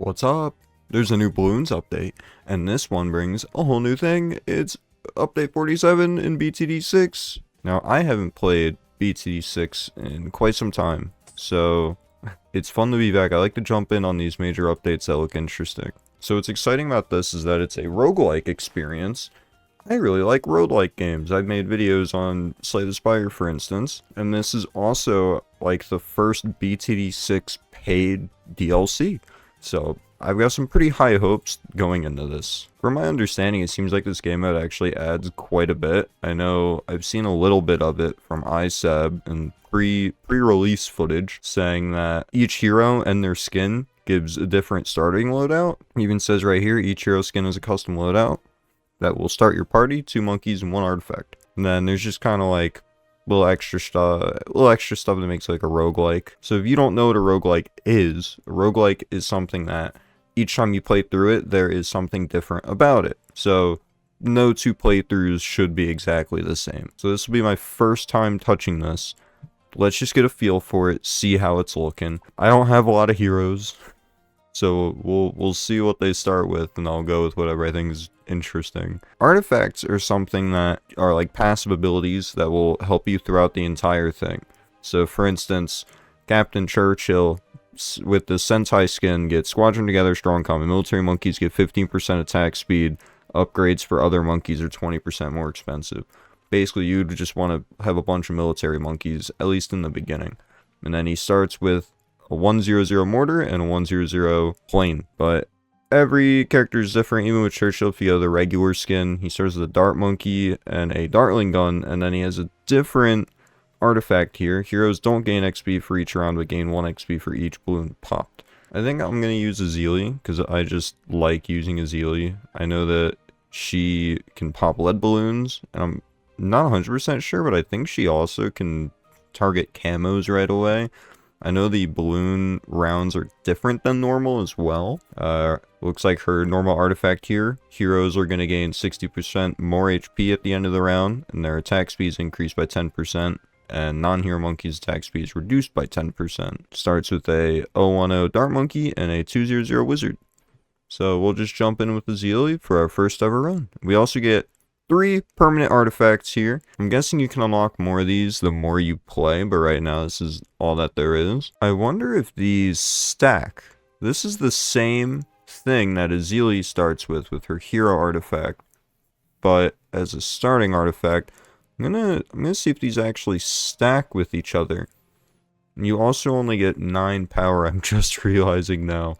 What's up? There's a new balloons update, and this one brings a whole new thing. It's update 47 in BTD6. Now, I haven't played BTD6 in quite some time, so it's fun to be back. I like to jump in on these major updates that look interesting. So what's exciting about this is that it's a roguelike experience. I really like roguelike games. I've made videos on Slay the Spire, for instance, and this is also like the first BTD6 paid DLC. So I've got some pretty high hopes going into this. From my understanding, it seems like this game mode actually adds quite a bit. I know I've seen a little bit of it from ISAB and pre-release footage saying that each hero and their skin gives a different starting loadout. It even says right here, each hero skin is a custom loadout that will start your party, 2 monkeys and 1 artifact. And then there's just kind of like little extra stuff that makes like a roguelike. So if you don't know what a roguelike is something that each time you play through it, there is something different about it. So no 2 playthroughs should be exactly the same. So this will be my first time touching this. Let's just get a feel for it, see how it's looking. I don't have a lot of heroes, so we'll see what they start with, and I'll go with whatever I think is interesting. Artifacts are something that are like passive abilities that will help you throughout the entire thing. So for instance, Captain Churchill with the Sentai skin gets Squadron Together, Strong Combat. Military monkeys get 15% attack speed. Upgrades for other monkeys are 20% more expensive. Basically, you'd just want to have a bunch of military monkeys, at least in the beginning. And then he starts with a 100 mortar and a 100 plane. But every character is different. Even with Churchill, if you go the regular skin, he starts with a dart monkey and a dartling gun, and then he has a different artifact here. Heroes don't gain XP for each round, but gain 1 XP for each balloon popped. I think I'm going to use Azili, because I just like using Azili. I know that she can pop lead balloons, and I'm not 100% sure, but I think she also can target camos right away. I know the balloon rounds are different than normal as well. Looks like her normal artifact here, heroes are going to gain 60% more HP at the end of the round, and their attack speed is increased by 10%, and non-hero monkeys' attack speed is reduced by 10%. Starts with a 010 dart monkey and a 200 wizard. So we'll just jump in with the Azili for our first ever run. We also get 3 permanent artifacts here. I'm guessing you can unlock more of these the more you play, but right now this is all that there is. I wonder if these stack. This is the same thing that Azili starts with her hero artifact, but as a starting artifact, I'm gonna see if these actually stack with each other. And you also only get 9 power, I'm just realizing now.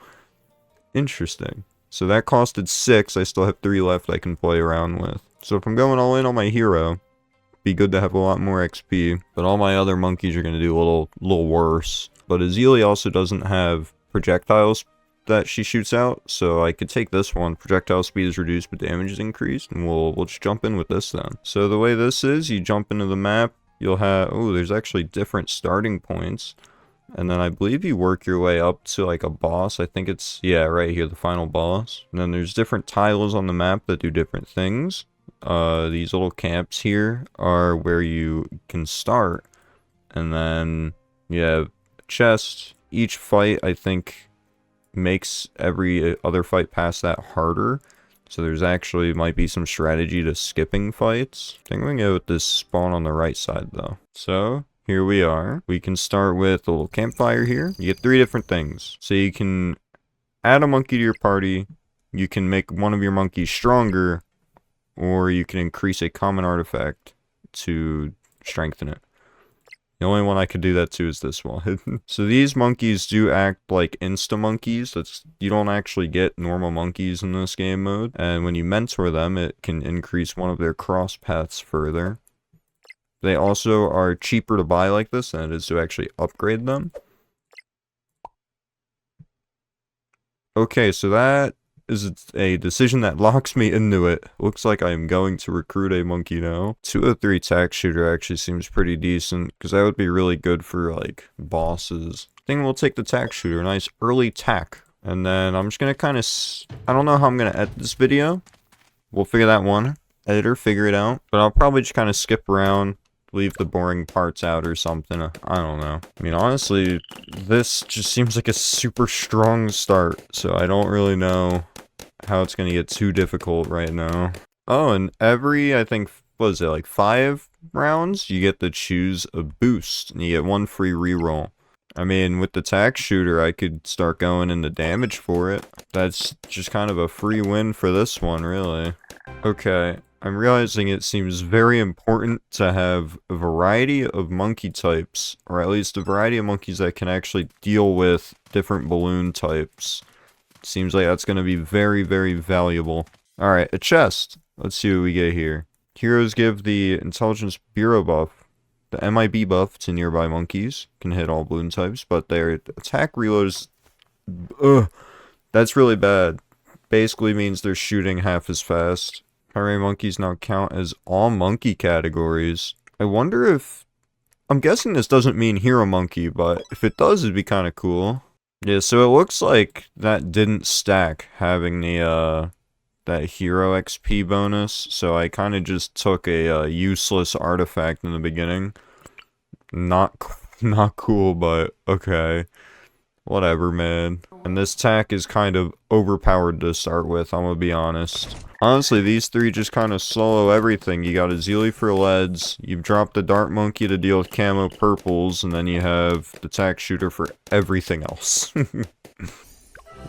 Interesting. So that costed 6, I still have 3 left I can play around with. So if I'm going all in on my hero, be good to have a lot more XP, but all my other monkeys are going to do a little worse. But Azili also doesn't have projectiles that she shoots out, so I could take this one. Projectile speed is reduced, but damage is increased, and we'll just jump in with this then. So the way this is, you jump into the map, you'll have, oh, there's actually different starting points. And then I believe you work your way up to like a boss. I think it's, yeah, right here, the final boss. And then there's different tiles on the map that do different things. These little camps here are where you can start. And then you have a chest. Each fight, I think, makes every other fight past that harder. So there's actually might be some strategy to skipping fights. I think we're gonna go with this spawn on the right side though. So here we are. We can start with a little campfire here. You get 3 different things. So you can add a monkey to your party. You can make one of your monkeys stronger, or you can increase a common artifact to strengthen it. The only one I could do that to is this one. So these monkeys do act like insta-monkeys. You don't actually get normal monkeys in this game mode. And when you mentor them, it can increase one of their cross paths further. They also are cheaper to buy like this than it is to actually upgrade them. Okay, so that is a decision that locks me into it. Looks like I'm going to recruit a monkey now. 203 tack shooter actually seems pretty decent, because that would be really good for like bosses. I think we'll take the tack shooter, nice early tack. And then I'm just gonna kind of, I don't know how I'm gonna edit this video. We'll figure that one. Editor, figure it out. But I'll probably just kind of skip around, leave the boring parts out or something. I don't know. I mean, honestly, this just seems like a super strong start, so I don't really know how it's gonna get too difficult right now. Oh, and every, I think, what is it, like 5 rounds, you get to choose a boost, and you get 1 free reroll. I mean, with the tack shooter, I could start going into damage for it. That's just kind of a free win for this one, really. Okay, I'm realizing it seems very important to have a variety of monkey types, or at least a variety of monkeys that can actually deal with different balloon types. Seems like that's going to be very, very valuable. Alright, a chest. Let's see what we get here. Heroes give the Intelligence Bureau buff, the MIB buff to nearby monkeys. Can hit all balloon types, but their attack reload is... Ugh, that's really bad. Basically means they're shooting half as fast. Pirate monkeys now count as all monkey categories. I wonder if... I'm guessing this doesn't mean hero monkey, but if it does, it'd be kind of cool. Yeah, so it looks like that didn't stack, having the, that hero XP bonus, so I kind of just took a useless artifact in the beginning. Not cool, but okay. Whatever, man. And this tack is kind of overpowered to start with, I'm gonna be honest. Honestly, these 3 just kind of solo everything. You got a Zealy for leads, you've dropped the Dart Monkey to deal with camo purples, and then you have the tack shooter for everything else.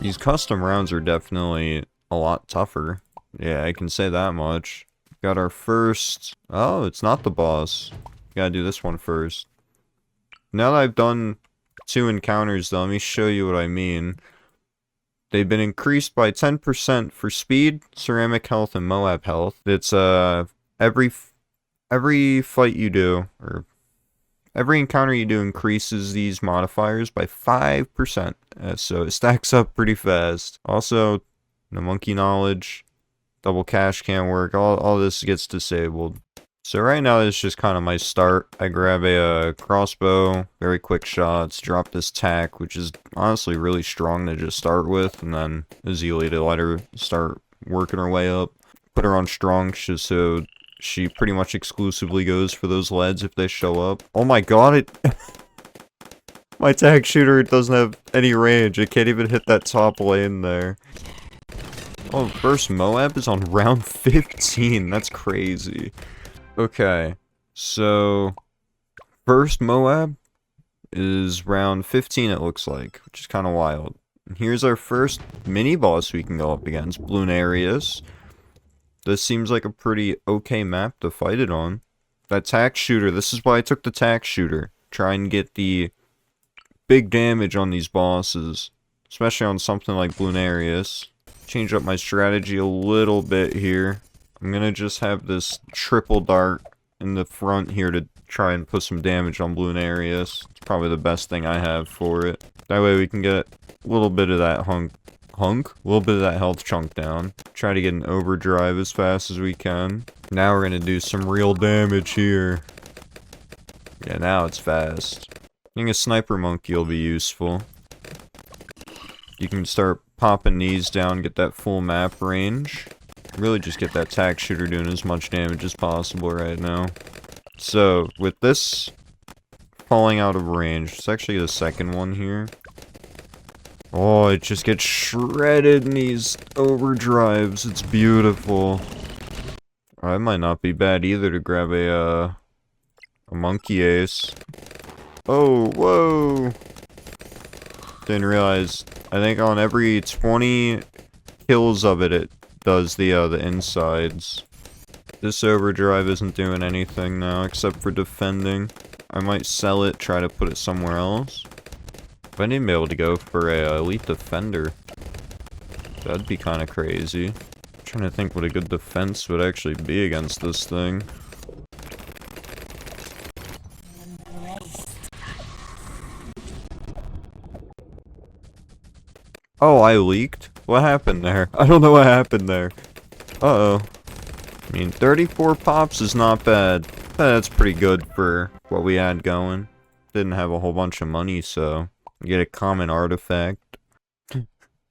These custom rounds are definitely a lot tougher. Yeah, I can say that much. Got our first... Oh, it's not the boss. Gotta do this one first. Now that I've done 2 encounters, though, let me show you what I mean. They've been increased by 10% for speed, ceramic health, and Moab health. It's, every fight you do, or every encounter you do increases these modifiers by 5%. So it stacks up pretty fast. Also, the monkey knowledge, double cash can't work, all this gets disabled. So right now, it's just kind of my start. I grab a crossbow, very quick shots, drop this tack, which is honestly really strong to just start with, and then a Zealy to let her start working her way up. Put her on strong just so she pretty much exclusively goes for those leads if they show up. Oh my god, it... My tack shooter doesn't have any range. It can't even hit that top lane there. Oh, first Moab is on round 15. That's crazy. Okay, so first Moab is round 15, it looks like, which is kind of wild. And here's our first mini-boss we can go up against, Bloonarius. This seems like a pretty okay map to fight it on. That tack shooter, this is why I took the tack shooter. Try and get the big damage on these bosses, especially on something like Bloonarius. Change up my strategy a little bit here. I'm gonna just have this triple dart in the front here to try and put some damage on Bloonarius. It's probably the best thing I have for it. That way we can get a little bit of that a little bit of that health chunk down. Try to get an overdrive as fast as we can. Now we're gonna do some real damage here. Yeah, now it's fast. I think a sniper monkey will be useful. You can start popping these down, get that full map range. Really just get that tack shooter doing as much damage as possible right now. So, with this falling out of range, it's actually the second one here. Oh, it just gets shredded in these overdrives. It's beautiful. Oh, that might not be bad either to grab a monkey ace. Oh, whoa! Didn't realize. I think on every 20 kills of it, it does the insides. This overdrive isn't doing anything now except for defending. I might sell it, try to put it somewhere else. If I didn't be able to go for a elite defender, that'd be kind of crazy. I'm trying to think what a good defense would actually be against this thing. Oh, I leaked? What happened there? I don't know what happened there. Uh-oh. I mean, 34 pops is not bad. That's pretty good for what we had going. Didn't have a whole bunch of money, so... get a common artifact.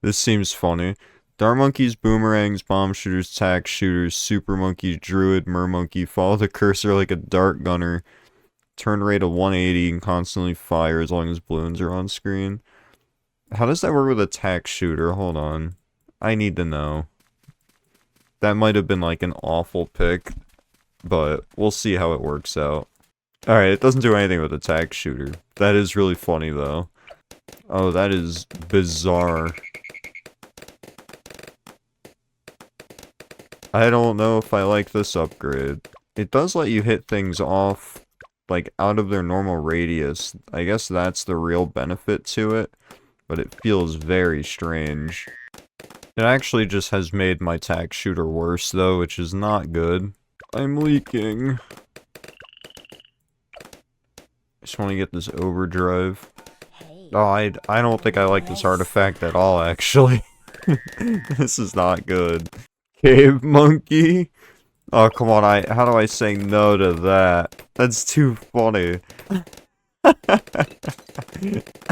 This seems funny. Dart monkeys, boomerangs, bomb shooters, tack shooters, super monkey, druid, mermonkey, follow the cursor like a dart gunner. turn rate of 180 and constantly fire as long as balloons are on screen. How does that work with a tack shooter? Hold on. I need to know. That might have been like an awful pick, but we'll see how it works out. Alright, it doesn't do anything with a tack shooter. That is really funny though. Oh, that is bizarre. I don't know if I like this upgrade. It does let you hit things off, like, out of their normal radius. I guess that's the real benefit to it, but it feels very strange. It actually just has made my tack shooter worse, though, which is not good. I'm leaking. Just want to get this overdrive. Oh, I don't think I like this artifact at all, actually. This is not good. Cave monkey? Oh, come on, how do I say no to that? That's too funny.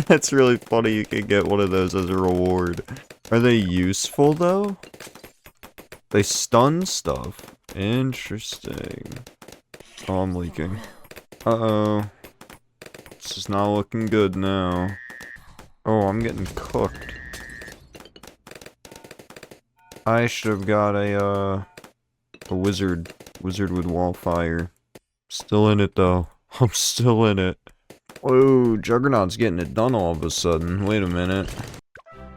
That's really funny, you can get one of those as a reward. Are they useful, though? They stun stuff. Interesting. Oh, I'm leaking. Uh-oh. This is not looking good now. Oh, I'm getting cooked. I should have got a wizard with wall fire. Still in it, though. I'm still in it. Whoa, Juggernaut's getting it done all of a sudden. Wait a minute.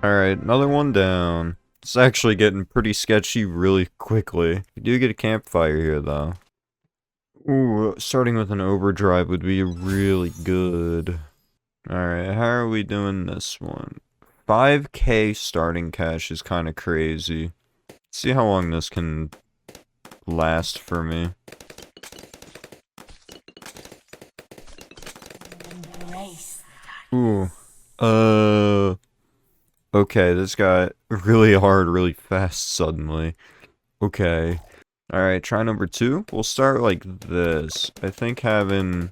Alright, another one down. It's actually getting pretty sketchy really quickly. We do get a campfire here, though. Ooh, starting with an overdrive would be really good. Alright, how are we doing this one? 5k starting cash is kind of crazy. Let's see how long this can last for me. Ooh. Okay, this got really hard really fast suddenly. Okay. Alright, try number 2. We'll start like this. I think having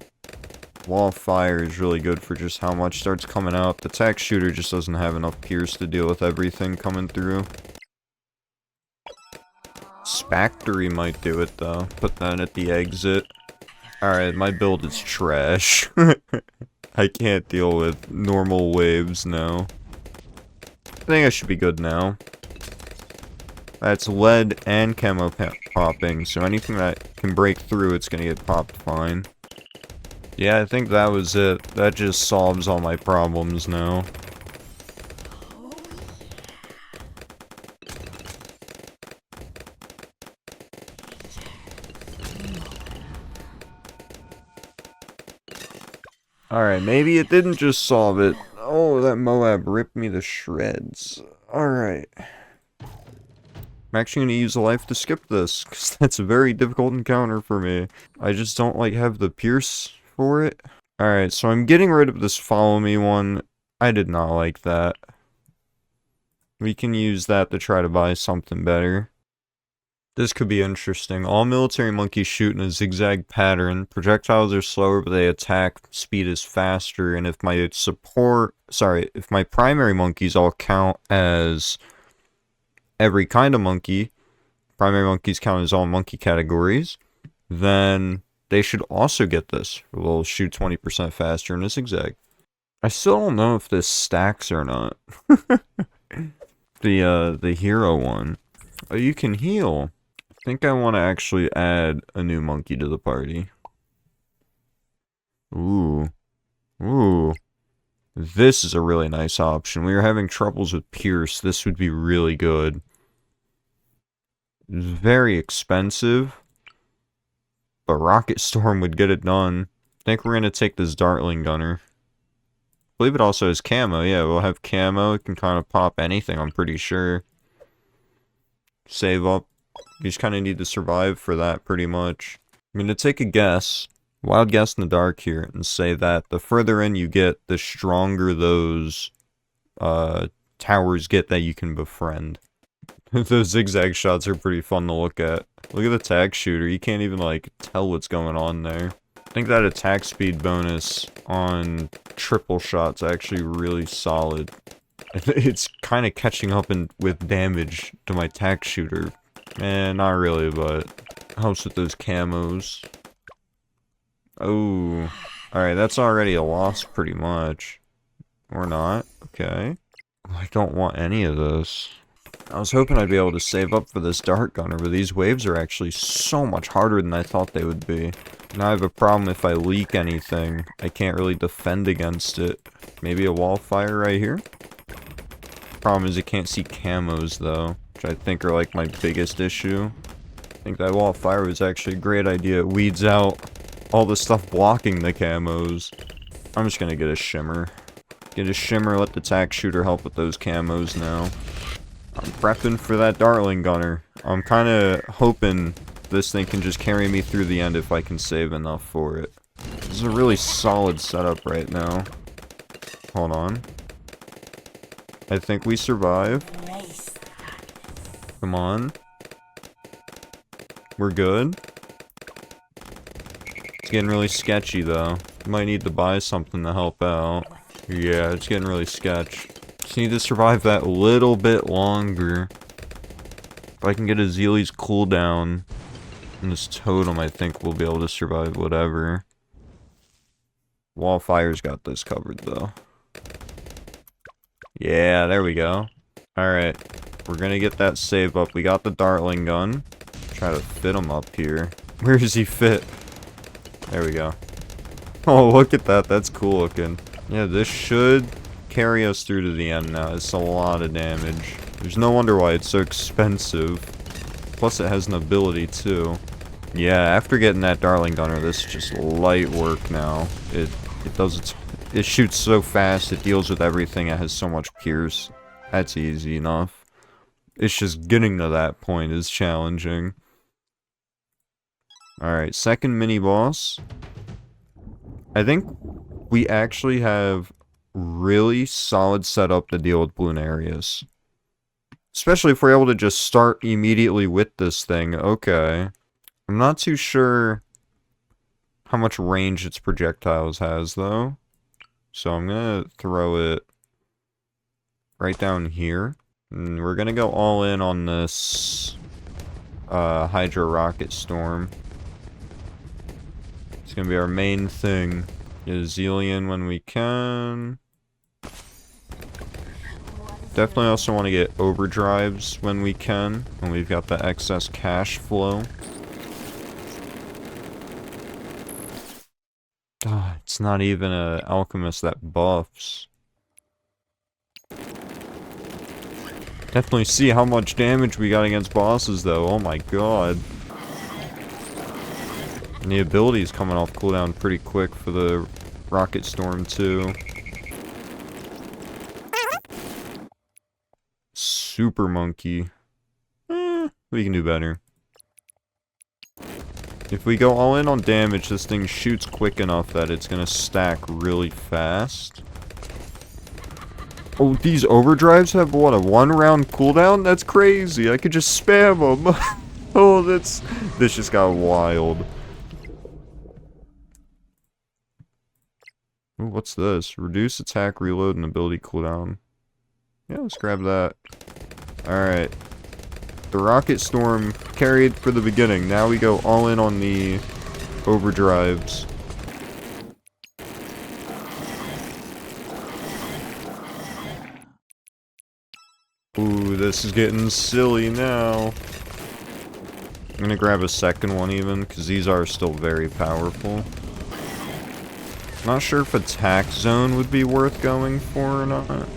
wall of fire is really good for just how much starts coming out. The tack shooter just doesn't have enough pierce to deal with everything coming through. Spactory might do it though. Put that at the exit. Alright, my build is trash. I can't deal with normal waves now. I think I should be good now. That's lead and camo popping, so anything that can break through, it's gonna get popped fine. Yeah, I think that was it. That just solves all my problems now. Alright, maybe it didn't just solve it. Oh, that Moab ripped me to shreds. Alright. I'm actually going to use a life to skip this, because that's a very difficult encounter for me. I just don't, like, have the pierce for it. Alright, so I'm getting rid of this follow me one. I did not like that. We can use that to try to buy something better. This could be interesting. All military monkeys shoot in a zigzag pattern. Projectiles are slower, but they attack speed is faster. And if my if my primary monkeys all count as every kind of monkey, primary monkeys count as all monkey categories, then they should also get this. They'll shoot 20% faster in a zigzag. I still don't know if this stacks or not. The hero one. Oh, you can heal. I think I want to actually add a new monkey to the party. Ooh. Ooh. This is a really nice option. We were having troubles with Pierce. This would be really good. It's very expensive. But Rocket Storm would get it done. I think we're going to take this Dartling Gunner. I believe it also has camo. Yeah, we'll have camo. It can kind of pop anything, I'm pretty sure. Save up. You just kind of need to survive for that, pretty much. I'm going to take a guess. Wild guess in the dark here, and say that the further in you get, the stronger those towers get that you can befriend. Those zigzag shots are pretty fun to look at. Look at the tag shooter. You can't even, like, tell what's going on there. I think that attack speed bonus on triple shots actually really solid. It's kind of catching up with damage to my tack shooter. Not really, but helps with those camos. Oh. Alright, that's already a loss pretty much. Or not. Okay. I don't want any of this. I was hoping I'd be able to save up for this dart gunner, but these waves are actually so much harder than I thought they would be. Now I have a problem if I leak anything. I can't really defend against it. Maybe a wall fire right here? Problem is I can't see camos though, which I think are like my biggest issue. I think that wall fire was actually a great idea. It weeds out all the stuff blocking the camos. I'm just gonna get a shimmer. Get a shimmer, let the tack shooter help with those camos now. I'm prepping for that darling gunner. I'm kinda hoping this thing can just carry me through the end if I can save enough for it. This is a really solid setup right now. Hold on. I think we survive. Come on. We're good. It's getting really sketchy though. Might need to buy something to help out. Yeah, it's getting really sketch. Just need to survive that little bit longer. If I can get a Zeely's cooldown and this totem, I think we'll be able to survive whatever. Wallfire's got this covered though. Yeah, there we go. Alright, we're gonna get that save up. We got the Dartling gun. Try to fit him up here. Where does he fit? There we go. Oh, look at that. That's cool looking. Yeah, this should carry us through to the end now. It's a lot of damage. There's no wonder why it's so expensive. Plus it has an ability too. Yeah, after getting that Darling Gunner, this is just light work now. It shoots so fast, it deals with everything, it has so much pierce. That's easy enough. It's just getting to that point is challenging. Alright, second mini-boss. I think we actually have really solid setup to deal with Bloonarius. Especially if we're able to just start immediately with this thing. Okay. I'm not too sure how much range its projectiles has, though. So I'm gonna throw it right down here. And we're gonna go all in on this Hydro Rocket Storm. It's gonna be our main thing. Get a Zeelian when we can. Definitely also want to get overdrives when we can. When we've got the excess cash flow. Ah, it's not even an alchemist that buffs. Definitely see how much damage we got against bosses though. Oh my god. And the ability's coming off cooldown pretty quick for the Rocket Storm too. Super Monkey. We can do better. If we go all in on damage, this thing shoots quick enough that it's gonna stack really fast. Oh, these overdrives have what, a 1-round cooldown? That's crazy. I could just spam them. Oh, this just got wild. Ooh, what's this? Reduce attack, reload, and ability cooldown. Yeah, let's grab that. Alright. The Rocket Storm carried for the beginning. Now we go all in on the overdrives. Ooh, this is getting silly now. I'm gonna grab a second one even, because these are still very powerful. Not sure if Attack Zone would be worth going for or not.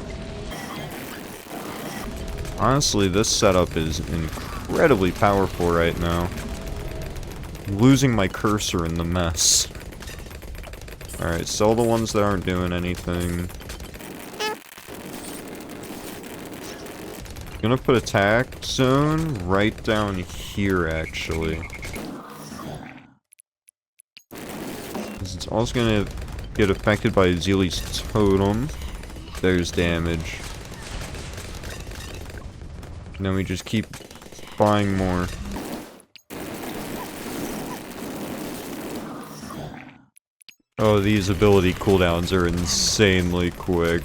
Honestly, this setup is incredibly powerful right now. I'm losing my cursor in the mess. Alright, sell the ones that aren't doing anything. Gonna put Attack Zone right down here, actually. It's also gonna get affected by Zeely's totem. There's damage. And then we just keep buying more. Oh, these ability cooldowns are insanely quick.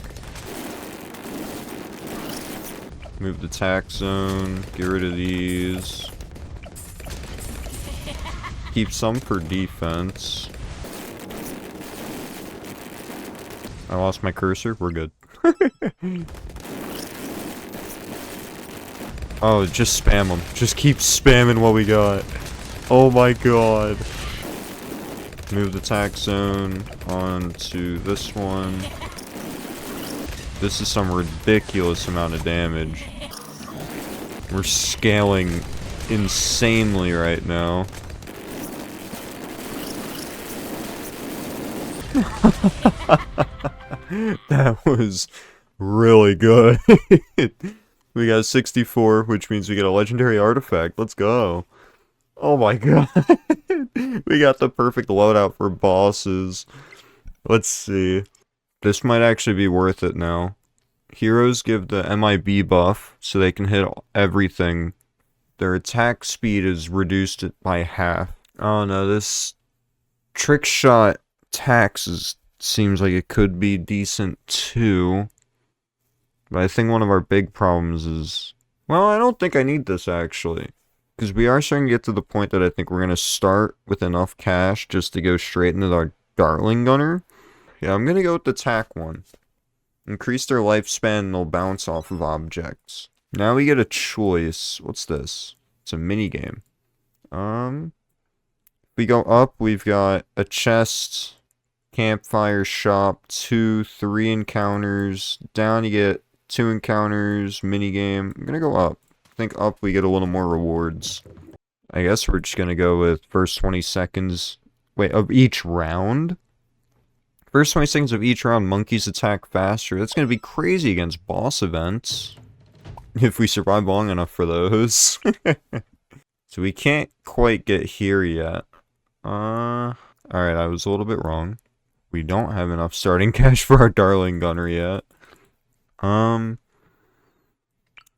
Move the attack zone, get rid of these. Keep some for defense. I lost my cursor. We're good. Oh, just spam them. Just keep spamming what we got. Oh my god. Move the attack zone onto this one. This is some ridiculous amount of damage. We're scaling insanely right now. That was really good. We got 64, which means we get a legendary artifact. Let's go. Oh my god. We got the perfect loadout for bosses. Let's see. This might actually be worth it now. Heroes give the MIB buff, so they can hit everything. Their attack speed is reduced by half. Oh no, this trick shot tax seems like it could be decent too. But I think one of our big problems is... Well, I don't think I need this actually. Because we are starting to get to the point that I think we're going to start with enough cash just to go straight into our Dartling Gunner. Yeah, I'm going to go with the tack one. Increase their lifespan and they'll bounce off of objects. Now we get a choice. What's this? It's a minigame. We go up, we've got a chest, campfire shop, 2, 3 encounters. Down you get 2 encounters, minigame. I'm gonna go up. I think up we get a little more rewards. I guess we're just gonna go with first 20 seconds. Wait, of each round? First 20 seconds of each round, monkeys attack faster. That's gonna be crazy against boss events. If we survive long enough for those. So we can't quite get here yet. Alright, I was a little bit wrong. We don't have enough starting cash for our Darling Gunner yet.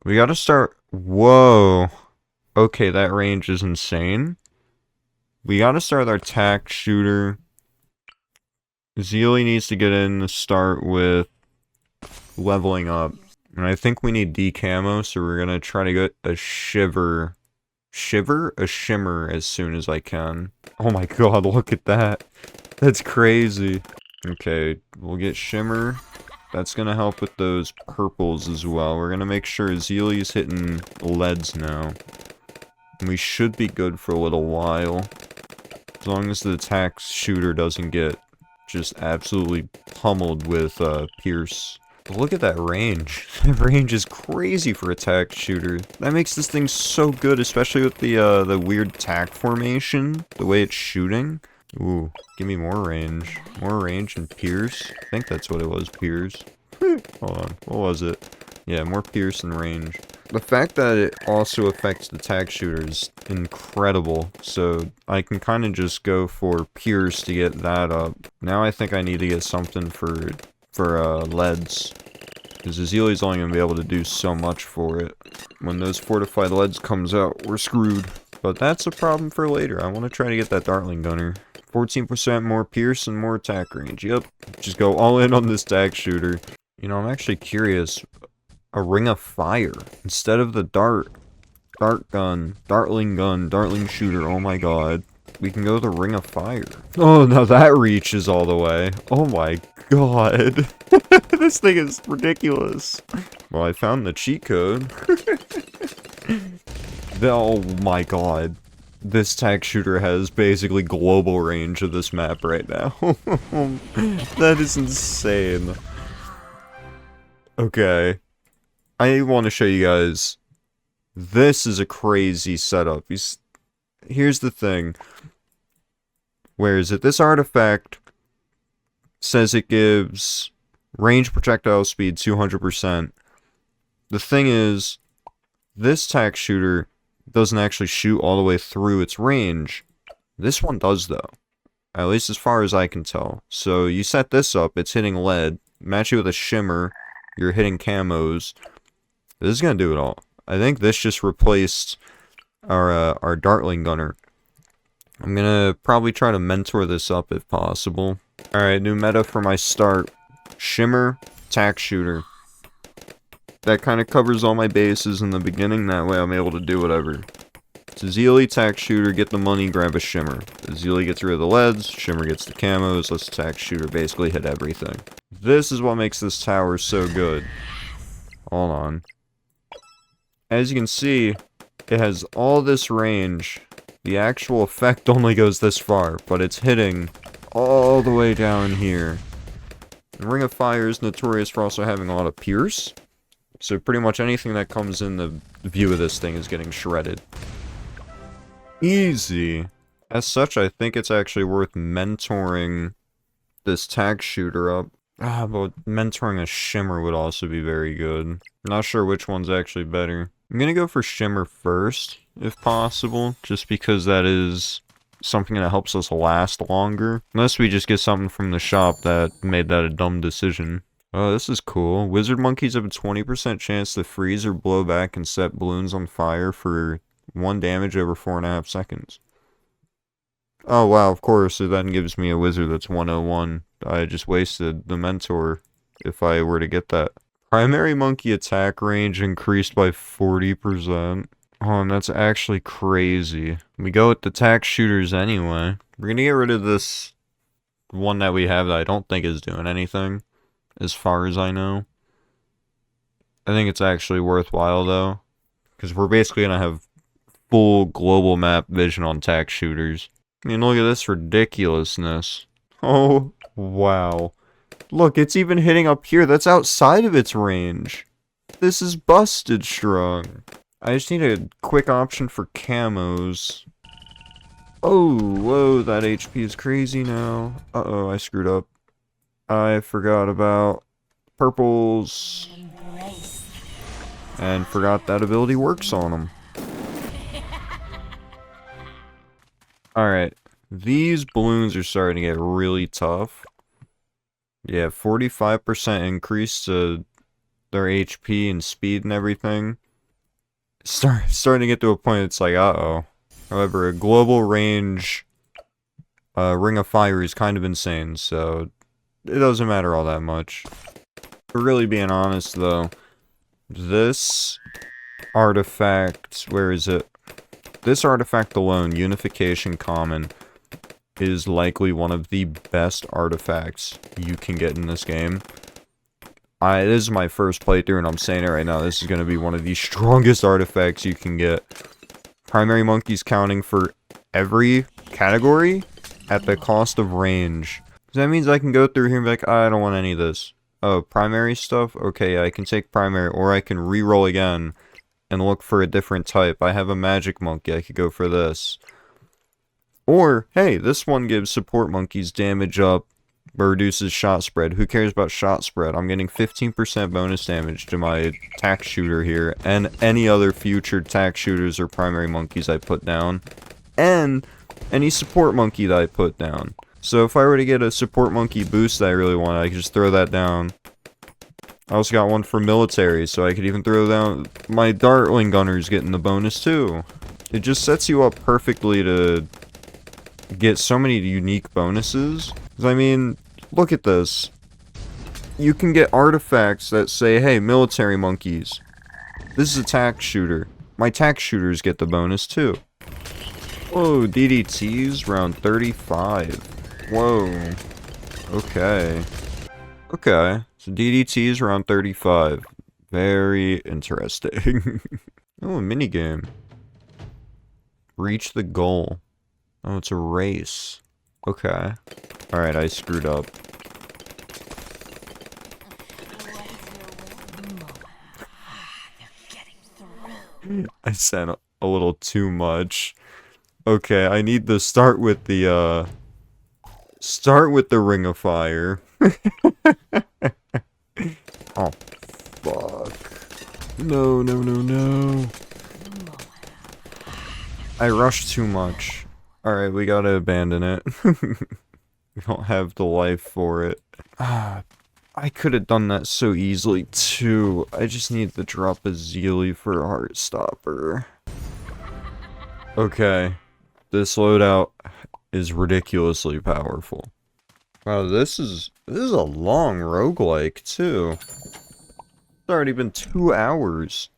We gotta start... Whoa. Okay, that range is insane. We gotta start with our tack shooter. Zealy needs to get in to start with leveling up. And I think we need decamo, so we're gonna try to get a shiver. Shiver? A shimmer as soon as I can. Oh my god, look at that. That's crazy. Okay, we'll get shimmer. That's gonna help with those purples as well. We're gonna make sure Zealy's hitting leads now. And we should be good for a little while. As long as the attack shooter doesn't get just absolutely pummeled with Pierce. But look at that range. That range is crazy for a tack shooter. That makes this thing so good, especially with the weird tack formation. The way it's shooting. Ooh, give me more range. More range and Pierce. I think that's what it was, Pierce. Hold on, what was it? Yeah, more Pierce and range. The fact that it also affects the tack shooter is incredible. So I can kind of just go for Pierce to get that up. Now I think I need to get something for leads. Because Zealy's only going to be able to do so much for it. When those fortified leads comes out, we're screwed. But that's a problem for later. I want to try to get that Dartling Gunner. 14% more Pierce and more attack range. Yep. Just go all in on this tack shooter. You know, I'm actually curious. A ring of fire. Instead of the dart gun, Dartling shooter. Oh my god. We can go the ring of fire. Oh, now that reaches all the way. Oh my god. This thing is ridiculous. Well, I found the cheat code. Oh my god. This tack shooter has basically global range of this map right now. That is insane. Okay. I want to show you guys. This is a crazy setup. Here's the thing. Where is it? This artifact says it gives range projectile speed 200%. The thing is, this tack shooter doesn't actually shoot all the way through its range. This one does, though. At least as far as I can tell. So you set this up, it's hitting lead. Match it with a shimmer, you're hitting camos. This is gonna do it all. I think this just replaced our Dartling Gunner. I'm gonna probably try to mentor this up if possible. Alright, new meta for my start. Shimmer, tack shooter. That kind of covers all my bases in the beginning, that way I'm able to do whatever. Zealy, attack shooter, get the money, grab a shimmer. Zealy gets rid of the leads, shimmer gets the camos, let's attack shooter, basically hit everything. This is what makes this tower so good. Hold on. As you can see, it has all this range. The actual effect only goes this far, but it's hitting all the way down here. The Ring of Fire is notorious for also having a lot of pierce. So pretty much anything that comes in the view of this thing is getting shredded. Easy. As such, I think it's actually worth mentoring this tag shooter up. But mentoring a shimmer would also be very good. Not sure which one's actually better. I'm gonna go for shimmer first, if possible, just because that is something that helps us last longer. Unless we just get something from the shop that made that a dumb decision. Oh, this is cool. Wizard monkeys have a 20% chance to freeze or blow back and set balloons on fire for 1 damage over 4.5 seconds. Oh wow, of course, it then gives me a wizard that's 101. I just wasted the mentor if I were to get that. Primary monkey attack range increased by 40%. Oh, and that's actually crazy. We go with the attack shooters anyway. We're gonna get rid of this one that we have that I don't think is doing anything, as far as I know. I think it's actually worthwhile though, because we're basically gonna have full global map vision on attack shooters. I mean, look at this ridiculousness. Oh, wow. Look, it's even hitting up here. That's outside of its range. This is busted strong. I just need a quick option for camos. Oh, whoa, that HP is crazy now. Uh-oh, I screwed up. I forgot about purples. And forgot that ability works on them. Alright, these balloons are starting to get really tough. Yeah, 45% increase to their HP and speed and everything. Starting to get to a point it's like, uh-oh. However, a global range Ring of Fire is kind of insane, so it doesn't matter all that much. For really being honest, though, this artifact, where is it? This artifact alone, Unification Common, is likely one of the best artifacts you can get in this game. This is my first playthrough, and I'm saying it right now, this is going to be one of the strongest artifacts you can get. Primary monkeys counting for every category at the cost of range. That means I can go through here and be like, I don't want any of this. Oh, primary stuff? Okay, I can take primary, or I can re-roll again and look for a different type. I have a magic monkey, I could go for this. Or, hey, this one gives support monkeys damage up, but reduces shot spread. Who cares about shot spread? I'm getting 15% bonus damage to my tack shooter here, and any other future tack shooters or primary monkeys I put down, and any support monkey that I put down. So if I were to get a support monkey boost that I really want, I could just throw that down. I also got one for military, so I could even throw down my Dartling Gunners getting the bonus too. It just sets you up perfectly to get so many unique bonuses. I mean, look at this. You can get artifacts that say, hey, military monkeys. This is a tack shooter. My tack shooters get the bonus too. Whoa, DDTs round 35. Whoa. Okay. Okay. So DDTs around 35. Very interesting. Oh, a minigame. Reach the goal. Oh, it's a race. Okay. Alright, I screwed up. I sent a little too much. Okay, I need to start with the Ring of Fire. Oh, fuck. No, no, no, no. I rushed too much. Alright, we gotta abandon it. We don't have the life for it. I could have done that so easily, too. I just need to drop a Zealy for a Heartstopper. Okay. This loadout is ridiculously powerful. Wow, this is a long roguelike, too. It's already been 2 hours.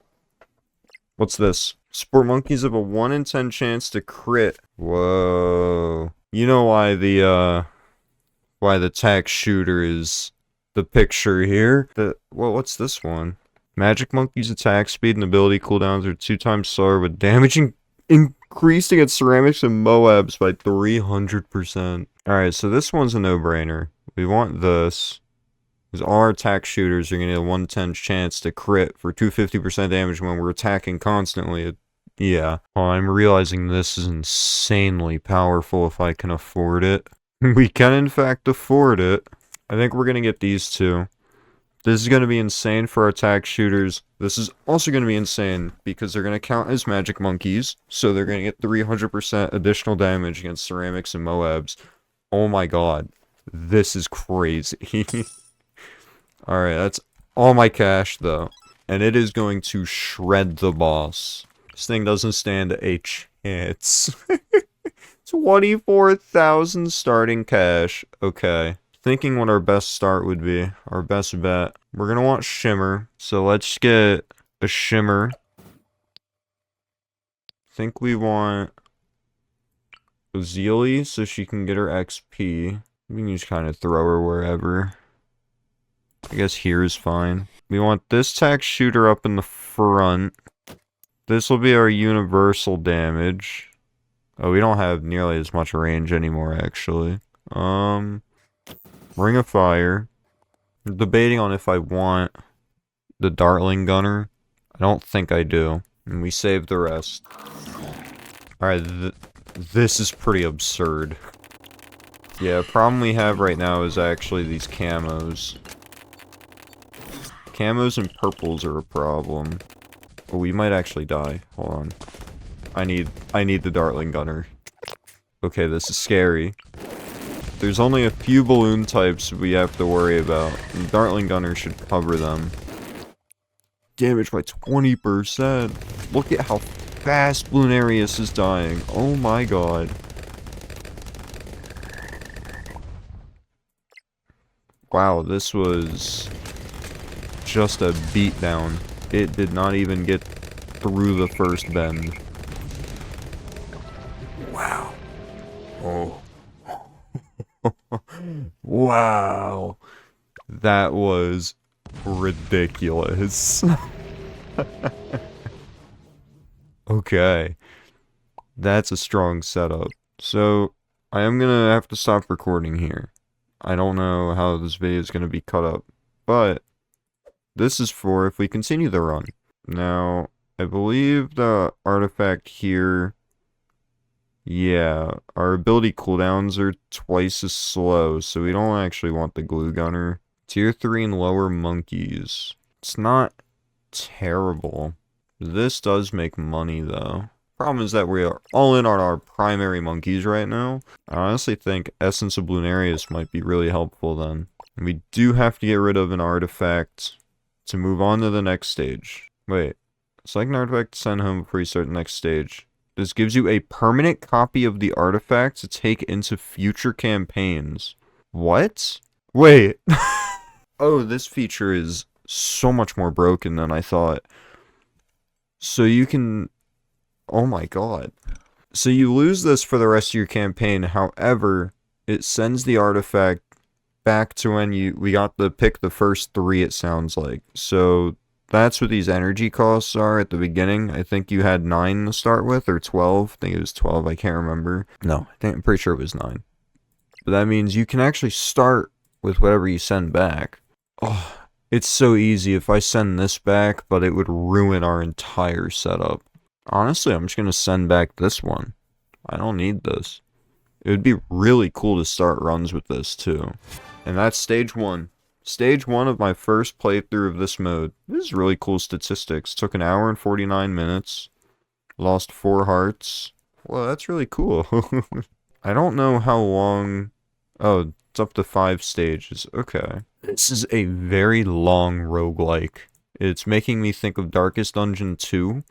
What's this? Sport monkeys have a 1 in 10 chance to crit. Whoa. You know why the tack shooter is the picture here? What's this one? Magic monkey's attack speed and ability cooldowns are 2 times slower, with damage increasing at ceramics and Moabs by 300%. Alright, so this one's a no-brainer. We want this. Because all our attack shooters are going to get a 1/10 chance to crit for 250% damage when we're attacking constantly. Yeah. Well, I'm realizing this is insanely powerful if I can afford it. We can, in fact, afford it. I think we're going to get these two. This is going to be insane for our attack shooters. This is also going to be insane because they're going to count as magic monkeys. So they're going to get 300% additional damage against ceramics and Moabs. Oh my god. This is crazy. Alright, that's all my cash though. And it is going to shred the boss. This thing doesn't stand a chance. 24,000 starting cash. Okay. Thinking what our best start would be. Our best bet. We're gonna want Shimmer. So let's get a Shimmer. Think we want Ozelie so she can get her XP. We can just kind of throw her wherever. I guess here is fine. We want this tack shooter up in the front. This will be our universal damage. Oh, we don't have nearly as much range anymore, actually. Ring of Fire. I'm debating on if I want the Dartling Gunner. I don't think I do. And we save the rest. Alright, this is pretty absurd. Yeah, problem we have right now is actually these camos. Camos and purples are a problem. Oh, we might actually die. Hold on. I need the Dartling Gunner. Okay, this is scary. There's only a few balloon types we have to worry about. And Dartling Gunner should cover them. Damage by 20%. Look at how fast Bloonarius is dying. Oh my god. Wow, this was just a beatdown. It did not even get through the first bend. Wow. Oh. Wow. That was ridiculous. Okay. That's a strong setup. So, I am gonna have to stop recording here. I don't know how this video is gonna be cut up, but this is for if we continue the run. Now, I believe the artifact here... Yeah, our ability cooldowns are twice as slow, so we don't actually want the glue gunner. Tier 3 and lower monkeys. It's not terrible. This does make money, though. Problem is that we are all in on our primary monkeys right now. I honestly think Essence of Bloonarius might be really helpful then. And we do have to get rid of an artifact to move on to the next stage. Wait, select an artifact to send home before you start the next stage. This gives you a permanent copy of the artifact to take into future campaigns. What? Wait. Oh, this feature is so much more broken than I thought. So you can... Oh my god. So you lose this for the rest of your campaign, however, it sends the artifact back to when we got to pick the first 3, it sounds like. So... That's what these energy costs are at the beginning. I think you had 9 to start with, or 12. I think it was 12, I can't remember. No, I'm pretty sure it was 9. But that means you can actually start with whatever you send back. Oh, it's so easy if I send this back, but it would ruin our entire setup. Honestly, I'm just going to send back this one. I don't need this. It would be really cool to start runs with this, too. And that's stage 1. Stage 1 of my first playthrough of this mode. This is really cool statistics. Took an hour and 49 minutes. Lost 4 hearts. Well, that's really cool. I don't know how long... Oh, it's up to 5 stages. Okay. This is a very long roguelike. It's making me think of Darkest Dungeon 2,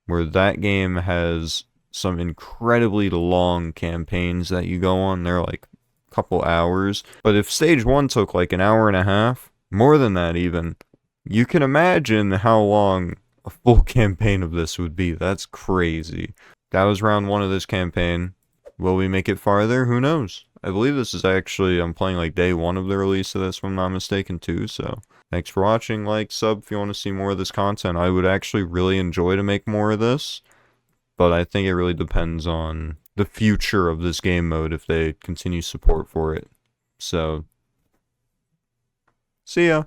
where that game has some incredibly long campaigns that you go on. They're like couple hours. But if stage 1 took like an hour and a half, more than that even, you can imagine how long a full campaign of this would be. That's crazy. That was round 1 of this campaign. Will we make it farther? Who knows? I believe this is actually, I'm playing like day 1 of the release of this, if I'm not mistaken, too. So thanks for watching. Like, sub if you want to see more of this content. I would actually really enjoy to make more of this, but I think it really depends on the future of this game mode if they continue support for it. So, see ya.